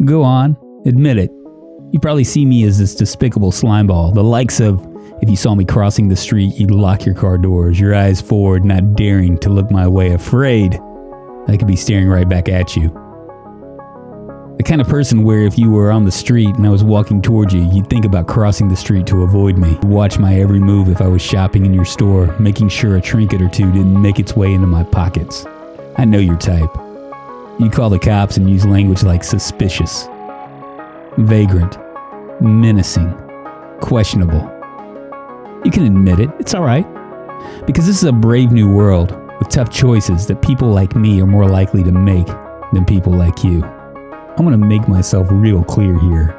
Go on, admit it. You probably see me as this despicable slimeball, the likes of if you saw me crossing the street, you'd lock your car doors, your eyes forward, not daring to look my way, afraid I could be staring right back at you. The kind of person where if you were on the street and I was walking towards you, you'd think about crossing the street to avoid me. Watch my every move if I was shopping in your store, making sure a trinket or two didn't make its way into my pockets. I know your type. You call the cops and use language like suspicious, vagrant, menacing, questionable. You can admit it, it's alright. Because this is a brave new world with tough choices that people like me are more likely to make than people like you. I'm gonna make myself real clear here.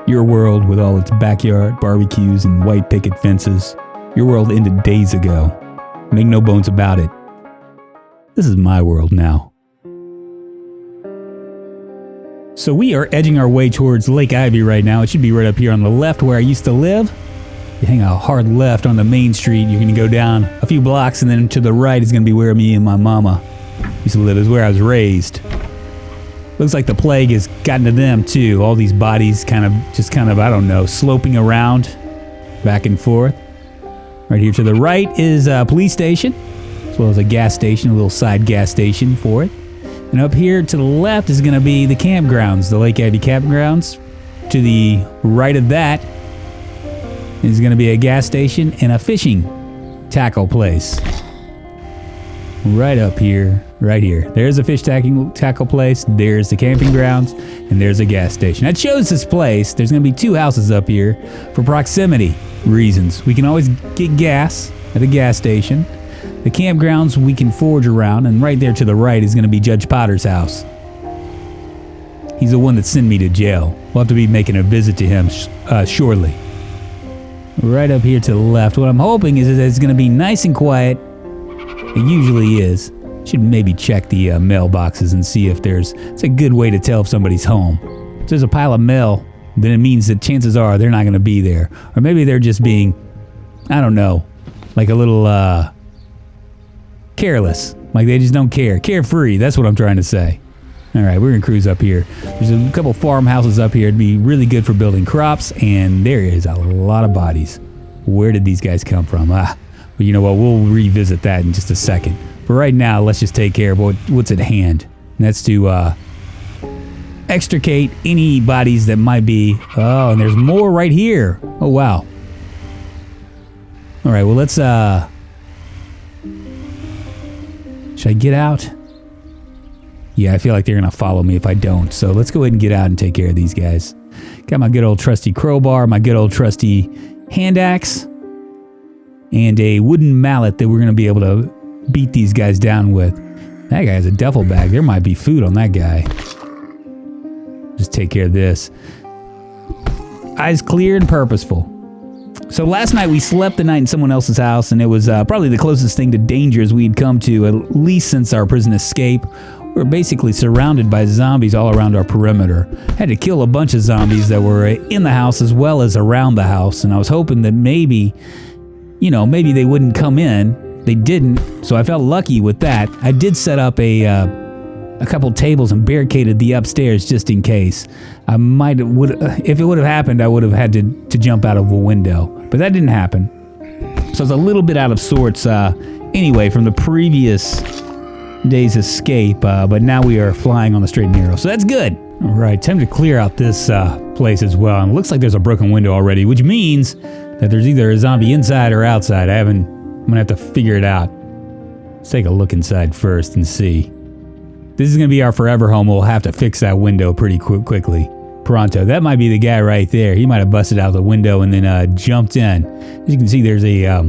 Your world with all its backyard barbecues and white picket fences, your world ended days ago. Make no bones about it. This is my world now. So we are edging our way towards Lake Ivy right now. It should be right up here on the left where I used to live. You hang a hard left on the main street, you're gonna go down a few blocks, and then to the right is gonna be where me and my mama used to live. Is where I was raised. Looks like the plague has gotten to them too. All these bodies kind of, I don't know, sloping around back and forth. Right here to the right is a police station, as well as a gas station, a little side gas station for it. And up here to the left is going to be the campgrounds, the Lake Ivy campgrounds. To the right of that is going to be a gas station and a fishing tackle place. Right up here, right here. There's a fish tackle place, there's the camping grounds, and there's a gas station. I chose this place. There's going to be 2 houses up here for proximity reasons. We can always get gas at the gas station. The campgrounds we can forage around, and right there to the right is going to be Judge Potter's house. He's the one that sent me to jail. We'll have to be making a visit to him shortly. Right up here to the left, what I'm hoping is that it's going to be nice and quiet. It usually is. Should maybe check the mailboxes and see if it's a good way to tell if somebody's home. If there's a pile of mail, then it means that chances are they're not going to be there. Or maybe they're just being, I don't know, like a little careless. Like they just don't care. Carefree, that's what I'm trying to say. All right, we're going to cruise up here. There's a couple farmhouses up here. It'd be really good for building crops, and there is a lot of bodies. Where did these guys come from? But you know what, we'll revisit that in just a second. For right now, let's just take care of what's at hand. And that's to extricate any bodies that might be... Oh, and there's more right here. Oh, wow. All right, well, let's... Should I get out? Yeah, I feel like they're going to follow me if I don't. So let's go ahead and get out and take care of these guys. Got my good old trusty crowbar, my good old trusty hand axe, and a wooden mallet that we're going to be able to beat these guys down with. That guy has a duffel bag. There might be food on that guy. Just take care of this. Eyes clear and purposeful. So last night we slept the night in someone else's house, and it was probably the closest thing to dangers we'd come to, at least since our prison escape. We were basically surrounded by zombies all around our perimeter. Had to kill a bunch of zombies that were in the house as well as around the house, and I was hoping that maybe they wouldn't come in. They didn't, so I felt lucky with that. I did set up a couple tables and barricaded the upstairs just in case. If it would have happened, I would have had to jump out of a window, but that didn't happen. So I was a little bit out of sorts anyway from the previous day's escape, but now we are flying on the straight and narrow, so that's good. All right, time to clear out this place as well. And it looks like there's a broken window already, which means that there's either a zombie inside or outside. I'm gonna have to figure it out. Let's take a look inside first and see. This is gonna be our forever home. We'll have to fix that window pretty quickly. Pronto. That might be the guy right there. He might have busted out the window and then jumped in. As you can see, there's a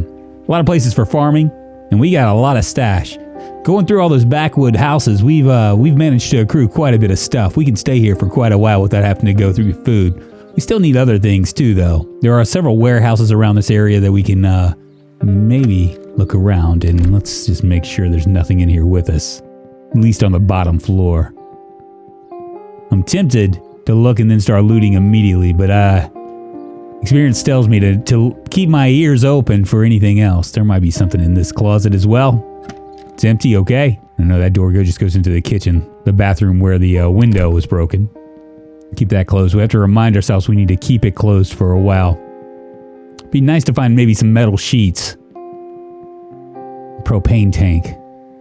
lot of places for farming, and we got a lot of stash. Going through all those backwood houses, we've managed to accrue quite a bit of stuff. We can stay here for quite a while without having to go through food. We still need other things too, though. There are several warehouses around this area that we can maybe look around, and let's just make sure there's nothing in here with us. At least on the bottom floor. I'm tempted to look and then start looting immediately, but experience tells me to keep my ears open for anything else. There might be something in this closet as well. It's empty, okay. I know that door just goes into the kitchen, the bathroom where the window was broken. Keep that closed. We have to remind ourselves we need to keep it closed for a while. Be nice to find maybe some metal sheets. Propane tank.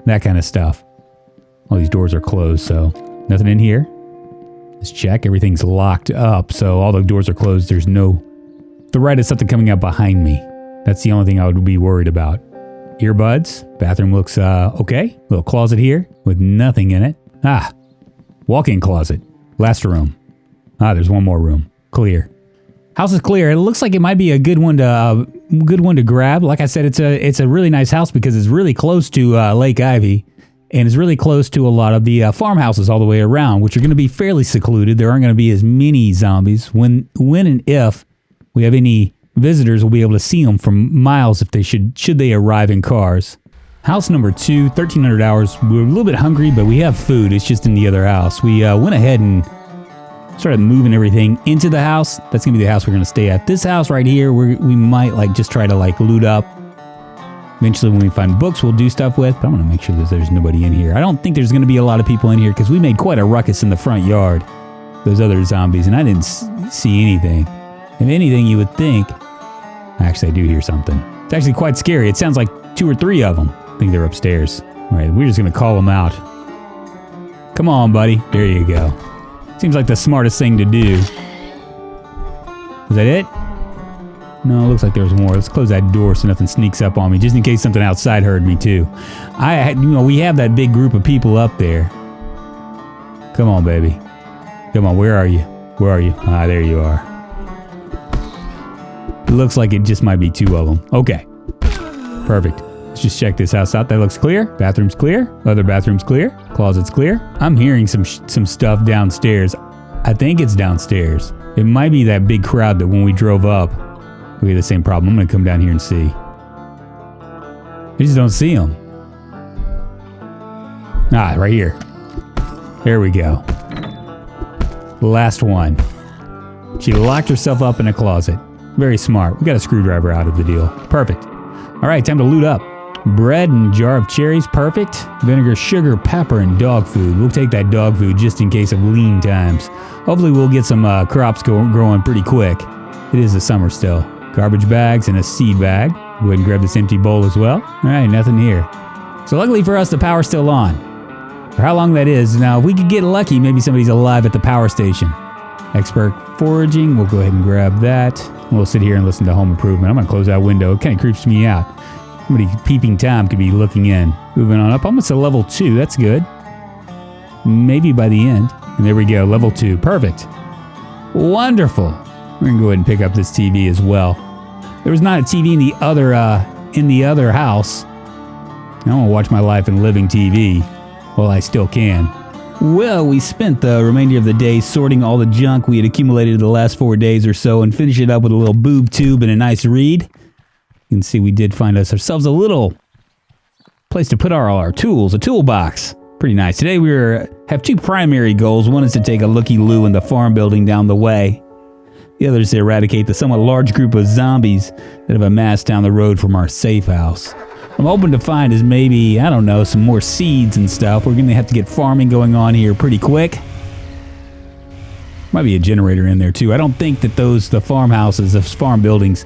That kind of stuff. All these doors are closed, so nothing in here. Let's check. Everything's locked up, so all the doors are closed. There's no threat of something coming up behind me. That's the only thing I would be worried about. Earbuds. Bathroom looks okay. Little closet here with nothing in it. Ah, walk-in closet. Last room. Ah, there's one more room. Clear. House is clear. It looks like it might be a good one to grab. Like I said, it's a really nice house because it's really close to Lake Ivy, and it's really close to a lot of the farmhouses all the way around, which are going to be fairly secluded. There aren't going to be as many zombies. When and if we have any visitors, we'll be able to see them from miles if they should they arrive in cars. House number 2, 1,300 hours. We're a little bit hungry, but we have food. It's just in the other house. We went ahead and started moving everything into the house. That's going to be the house we're going to stay at. This house right here, we might just try to loot up. Eventually when we find books, we'll do stuff with. But I'm going to make sure that there's nobody in here. I don't think there's going to be a lot of people in here because we made quite a ruckus in the front yard. Those other zombies, and I didn't see anything. If anything, you would think... Actually, I do hear something. It's actually quite scary. It sounds like 2 or 3 of them. I think they're upstairs. All right, we're just going to call them out. Come on, buddy. There you go. Seems like the smartest thing to do. Is that it? No, it looks like there's more. Let's close that door so nothing sneaks up on me, just in case something outside heard me too. We have that big group of people up there. Come on, baby. Come on, where are you? Where are you? Ah, there you are. It looks like it just might be 2 of them. Okay. Perfect. Let's just check this house out. That looks clear. Bathroom's clear. Other bathroom's clear. Closet's clear. I'm hearing some stuff downstairs. I think it's downstairs. It might be that big crowd that when we drove up, we had the same problem. I'm going to come down here and see. I just don't see them. Ah, right here. There we go. Last one. She locked herself up in a closet. Very smart. We got a screwdriver out of the deal. Perfect. All right, time to loot up. Bread and jar of cherries, perfect. Vinegar, sugar, pepper, and dog food. We'll take that dog food just in case of lean times. Hopefully we'll get some crops growing pretty quick. It is the summer still. Garbage bags and a seed bag. Go ahead and grab this empty bowl as well. All right, nothing here. So luckily for us, the power's still on. For how long that is, now if we could get lucky, maybe somebody's alive at the power station. Expert foraging, we'll go ahead and grab that. We'll sit here and listen to Home Improvement. I'm going to close that window. It kind of creeps me out. Somebody peeping Tom could be looking in. Moving on up, almost to level 2. That's good. Maybe by the end. And there we go, level 2. Perfect. Wonderful. We're going to go ahead and pick up this TV as well. There was not a TV in the other house. I want to watch my life in living TV. Well, I still can. Well, we spent the remainder of the day sorting all the junk we had accumulated the last 4 days or so and finished it up with a little boob tube and a nice read. You can see we did find ourselves a little place to put all our tools, a toolbox. Pretty nice. Today we have 2 primary goals. One is to take a looky-loo in the farm building down the way. The other is to eradicate the somewhat large group of zombies that have amassed down the road from our safe house. I'm hoping to find is maybe, I don't know, some more seeds and stuff. We're going to have to get farming going on here pretty quick. Might be a generator in there too. I don't think that the farmhouses, the farm buildings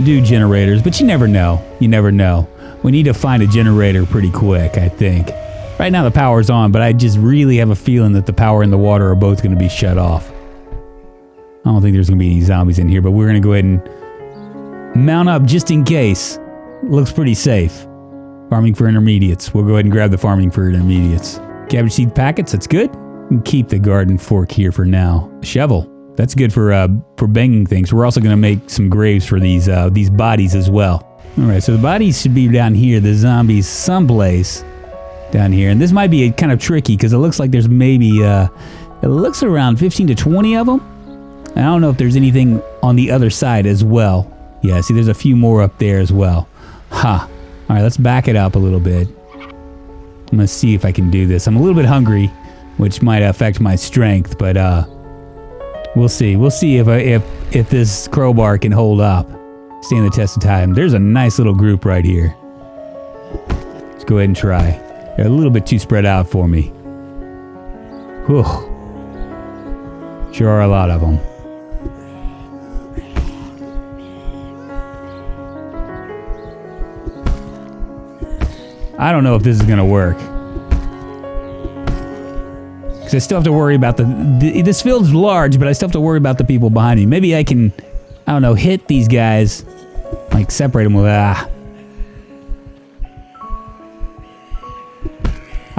do generators, but you never know. You never know. We need to find a generator pretty quick, I think. Right now the power's on, but I just really have a feeling that the power and the water are both going to be shut off. I don't think there's going to be any zombies in here, but we're going to go ahead and mount up just in case. Looks pretty safe. Farming for intermediates. We'll go ahead and grab the farming for intermediates. Cabbage seed packets, that's good. We can keep the garden fork here for now. A shovel. That's good for banging things. We're also going to make some graves for these bodies as well. All right, so the bodies should be down here. The zombies someplace down here. And this might be kind of tricky because it looks like there's maybe, it looks around 15 to 20 of them. I don't know if there's anything on the other side as well. Yeah, see, there's a few more up there as well. Ha. All right, let's back it up a little bit. I'm going to see if I can do this. I'm a little bit hungry, which might affect my strength, but we'll see. We'll see if this crowbar can hold up, stand the test of time. There's a nice little group right here. Let's go ahead and try. They're a little bit too spread out for me. Whew. Sure are a lot of them. I don't know if this is going to work. Because I still have to worry about this field's large, but I still have to worry about the people behind me. Maybe I can, I don't know, hit these guys. Like, separate them with,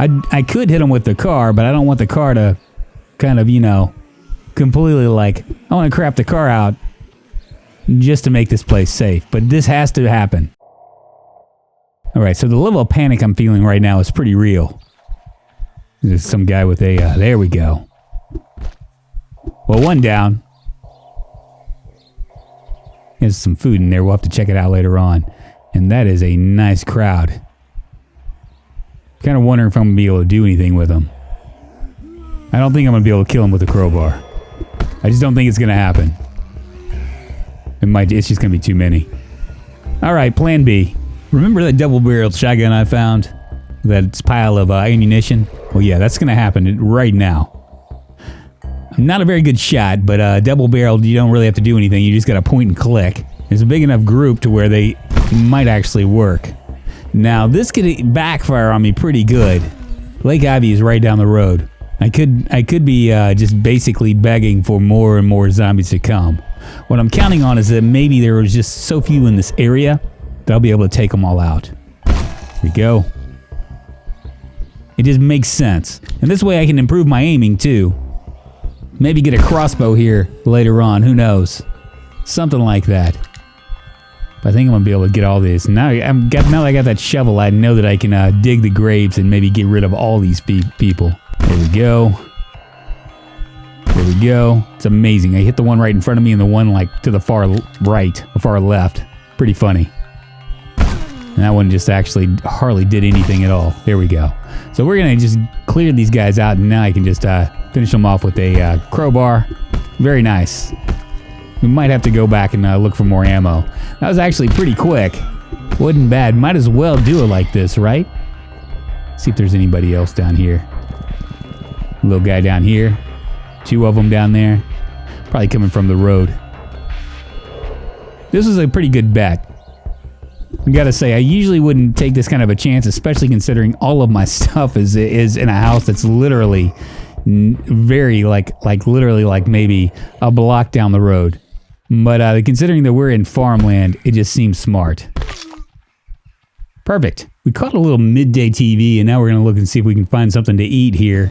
I could hit them with the car, but I don't want the car to kind of, you know, completely like, I want to crap the car out just to make this place safe. But this has to happen. Alright, so the level of panic I'm feeling right now is pretty real. There's some guy with a, there we go. Well, one down. There's some food in there, we'll have to check it out later on. And that is a nice crowd. Kind of wondering if I'm going to be able to do anything with them. I don't think I'm going to be able to kill him with a crowbar. I just don't think it's going to happen. It's just going to be too many. Alright, plan B. Remember that double-barreled shotgun I found? That pile of ammunition? Well, yeah, that's going to happen right now. I'm not a very good shot, but double-barreled, you don't really have to do anything. You just got to point and click. There's a big enough group to where they might actually work. Now, this could backfire on me pretty good. Lake Ivy is right down the road. I could be just basically begging for more and more zombies to come. What I'm counting on is that maybe there was just so few in this area that I'll be able to take them all out. Here we go. It just makes sense. And this way I can improve my aiming too. Maybe get a crossbow here later on, who knows. Something like that. But I think I'm going to be able to get all this. Now that I got that shovel, I know that I can dig the graves and maybe get rid of all these people. There we go. There we go. It's amazing. I hit the one right in front of me and the one like to the far right or far left. Pretty funny. And that one just actually hardly did anything at all. There we go. So we're going to just clear these guys out, and now I can just finish them off with a crowbar. Very nice. We might have to go back and look for more ammo. That was actually pretty quick. Wasn't bad. Might as well do it like this, right? See if there's anybody else down here. Little guy down here. 2 of them down there. Probably coming from the road. This was a pretty good bet. I gotta say, I usually wouldn't take this kind of a chance, especially considering all of my stuff is in a house that's literally very literally like maybe a block down the road. But considering that we're in farmland, it just seems smart. Perfect. We caught a little midday TV, and now we're gonna look and see if we can find something to eat here.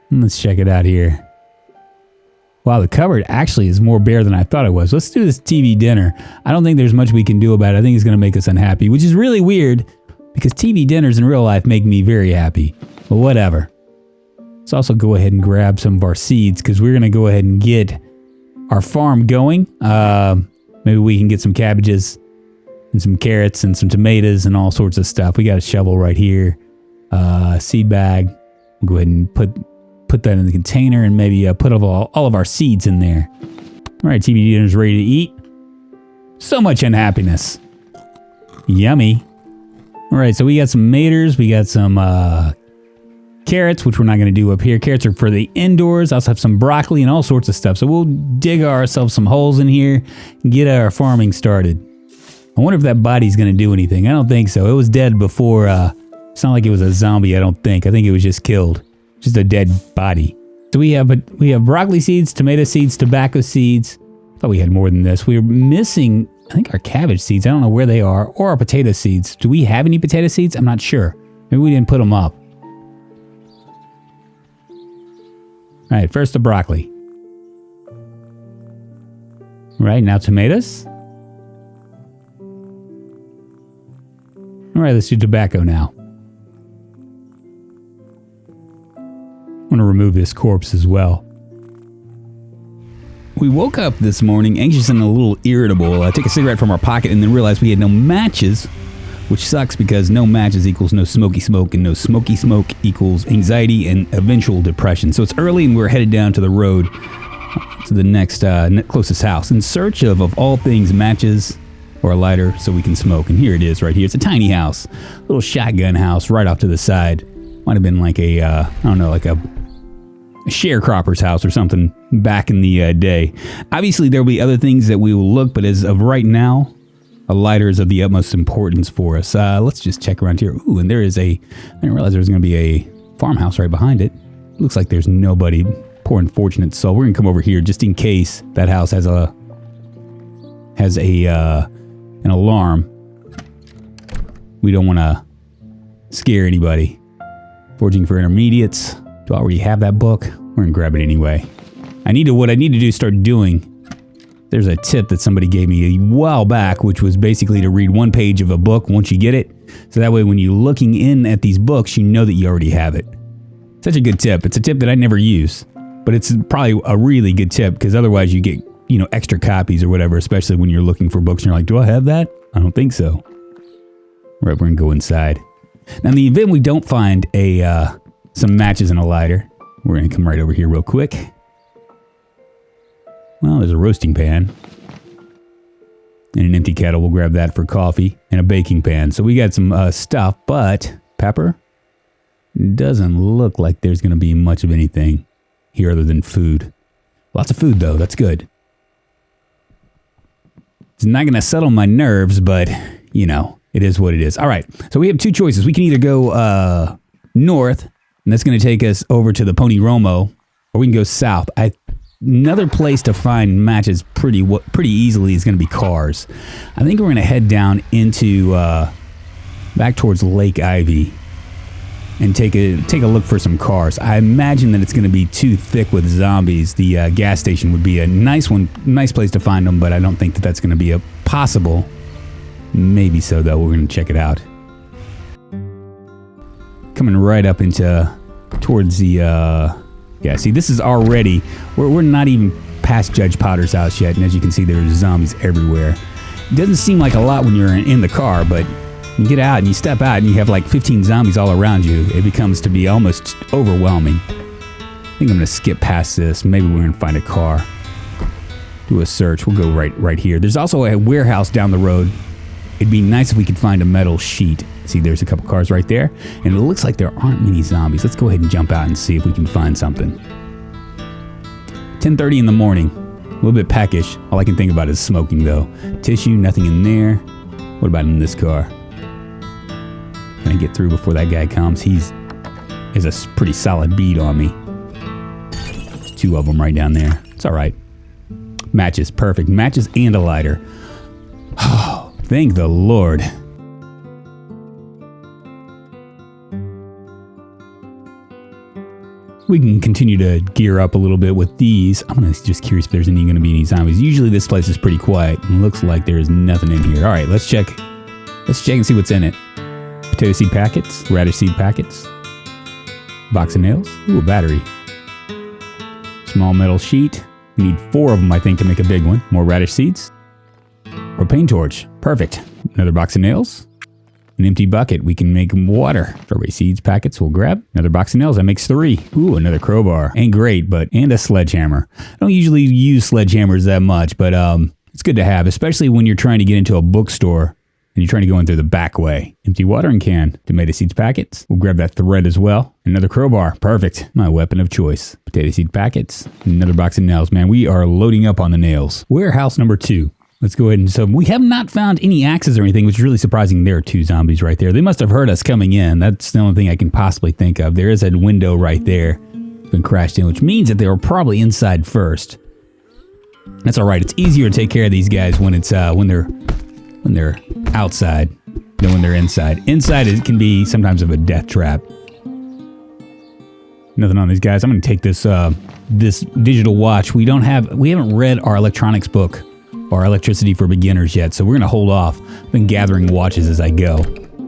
Let's check it out here. Wow, the cupboard actually is more bare than I thought it was. Let's do this TV dinner. I don't think there's much we can do about it. I think it's going to make us unhappy, which is really weird because TV dinners in real life make me very happy. But whatever. Let's also go ahead and grab some of our seeds because we're going to go ahead and get our farm going. Maybe we can get some cabbages and some carrots and some tomatoes and all sorts of stuff. We got a shovel right here. Seed bag. We'll go ahead and put that in the container and maybe put all of our seeds in there. All right, TV dinner's ready to eat. So much unhappiness. Yummy. All right, so we got some maters. We got some carrots, which we're not going to do up here. Carrots are for the indoors. I also have some broccoli and all sorts of stuff. So we'll dig ourselves some holes in here and get our farming started. I wonder if that body's going to do anything. I don't think so. It was dead before. It's not like it was a zombie, I don't think. I think it was just killed. Just a dead body. So we have broccoli seeds, tomato seeds, tobacco seeds. I thought we had more than this. We were missing, I think, our cabbage seeds. I don't know where they are. Or our potato seeds. Do we have any potato seeds? I'm not sure. Maybe we didn't put them up. All right, first the broccoli. All right, now tomatoes. All right, let's do tobacco now. I'm going to remove this corpse as well. We woke up this morning anxious and a little irritable. I took a cigarette from our pocket and then realized we had no matches, which sucks because no matches equals no smoky smoke, and no smoky smoke equals anxiety and eventual depression. So it's early and we're headed down to the road to the next closest house in search of all things matches. or a lighter so we can smoke. And here it is right here. It's a tiny house, little shotgun house right off to the side. Might have been like a, I don't know, like a sharecropper's house or something back in the day. Obviously, there'll be other things that we will look, but as of right now, a lighter is of the utmost importance for us. Let's just check around here. Ooh, and there is I didn't realize there was going to be a farmhouse right behind it. Looks like there's nobody. Poor unfortunate soul. We're going to come over here just in case that house has an alarm. We don't want to scare anybody. Forging for intermediates. Do I already have that book? We're going to grab it anyway. What I need to do is start doing. There's a tip that somebody gave me a while back, which was basically to read one page of a book once you get it. So that way when you're looking in at these books, you know that you already have it. Such a good tip. It's a tip that I never use, but it's probably a really good tip because otherwise you get, extra copies or whatever, especially when you're looking for books and you're like, do I have that? I don't think so. Right, we're going to go inside. Now in the event we don't find some matches and a lighter, we're going to come right over here real quick. Well, there's a roasting pan and an empty kettle. We'll grab that for coffee and a baking pan. So we got some stuff, but pepper doesn't look like there's going to be much of anything here other than food. Lots of food, though. That's good. It's not going to settle my nerves, but, it is what it is. All right, so we have two choices. We can either go north, and that's going to take us over to the Pony Romo, or we can go south. Another place to find matches pretty easily is going to be cars. I think we're going to head down into back towards Lake Ivy and take a look for some cars. I imagine that it's going to be too thick with zombies. The gas station would be a nice place to find them, but I don't think that that's going to be a possible. Maybe so, though. We're going to check it out. Coming right up towards the yeah, see, this is already, we're not even past Judge Potter's house yet, and as you can see, there's zombies everywhere. It doesn't seem like a lot when you're in the car, but you get out and you step out and you have like 15 zombies all around you. It becomes to be almost overwhelming. I think I'm going to skip past this. Maybe we're going to find a car. Do a search. We'll go right here. There's also a warehouse down the road. It'd be nice if we could find a metal sheet. See, there's a couple cars right there, and it looks like there aren't many zombies. Let's go ahead and jump out and see if we can find something. 10:30 in the morning. A little bit peckish. All I can think about is smoking, though. Tissue, nothing in there. What about in this car? Can I get through before that guy comes? He's a pretty solid bead on me. There's two of them right down there. It's all right. Matches, perfect. Matches and a lighter. Oh, thank the Lord. We can continue to gear up a little bit with these. I'm just curious if there's going to be any zombies. Usually this place is pretty quiet. And looks like there is nothing in here. All right, let's check. Let's check and see what's in it. Potato seed packets, radish seed packets, box of nails, ooh, a battery, small metal sheet. We need 4 of them, I think, to make a big one. More radish seeds, propane torch, perfect. Another box of nails. An empty bucket, we can make water. Strawberry seeds packets, we'll grab. Another box of nails, that makes 3. Ooh, another crowbar. Ain't great, and a sledgehammer. I don't usually use sledgehammers that much, but it's good to have, especially when you're trying to get into a bookstore and you're trying to go in through the back way. Empty watering can. Tomato seeds packets. We'll grab that thread as well. Another crowbar. Perfect. My weapon of choice. Potato seed packets. Another box of nails. Man, we are loading up on the nails. Warehouse number 2. Let's go ahead and, so we have not found any axes or anything, which is really surprising. There are 2 zombies right there. They must have heard us coming in. That's the only thing I can possibly think of. There is a window right there. Been crashed in, which means that they were probably inside first. That's all right. It's easier to take care of these guys when it's when they're outside than when they're inside. Inside it can be sometimes of a death trap. Nothing on these guys. I'm going to take this this digital watch. We haven't read our electronics book. Or Electricity for Beginners yet, so we're going to hold off. I've been gathering watches as I go.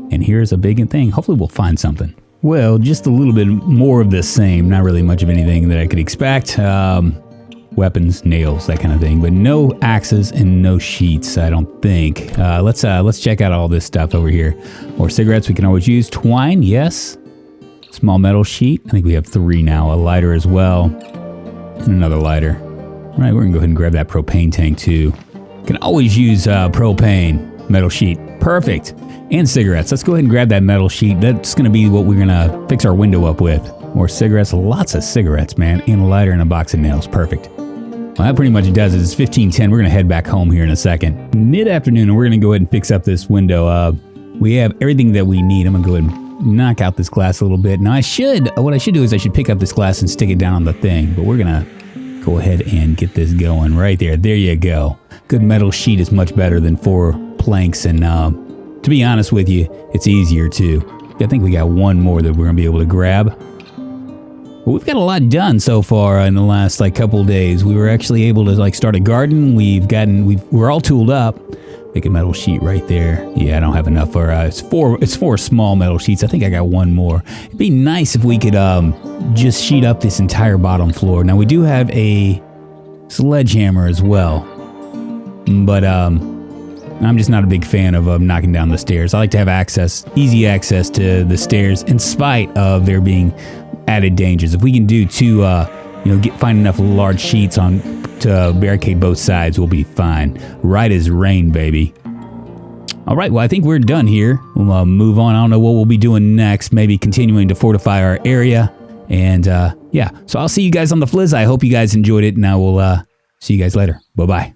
And here's a big thing. Hopefully we'll find something. Well, just a little bit more of the same. Not really much of anything that I could expect. Weapons, nails, that kind of thing. But no axes and no sheets, I don't think. Let's check out all this stuff over here. More cigarettes we can always use. Twine, yes. Small metal sheet. I think we have 3 now. A lighter as well. And another lighter. All right, we're going to go ahead and grab that propane tank too. Can always use propane, metal sheet. Perfect. And cigarettes. Let's go ahead and grab that metal sheet. That's going to be what we're going to fix our window up with. More cigarettes. Lots of cigarettes, man. And a lighter and a box of nails. Perfect. Well, that pretty much does it. It's 15:10. We're going to head back home here in a second. Mid-afternoon, and we're going to go ahead and fix up this window. We have everything that we need. I'm going to go ahead and knock out this glass a little bit. Now, what I should do is I should pick up this glass and stick it down on the thing. But we're going to go ahead and get this going right there. There you go. Good metal sheet is much better than 4 planks. And to be honest with you, it's easier too. I think we got one more that we're going to be able to grab. Well, we've got a lot done so far in the last couple of days. We were actually able to start a garden. We're all tooled up. Make a metal sheet right there. Yeah, I don't have enough for it's four small metal sheets. I think I got one more. It'd be nice if we could just sheet up this entire bottom floor. Now we do have a sledgehammer as well, but I'm just not a big fan of knocking down the stairs. I like to have easy access to the stairs in spite of there being added dangers. If we can do find enough large sheets to barricade both sides, we'll be fine. Right as rain, baby. All right, well, I think we're done here. We'll move on. I don't know what we'll be doing next. Maybe continuing to fortify our area. And yeah, so I'll see you guys on the Fliz. I hope you guys enjoyed it, and I will see you guys later. Bye-bye.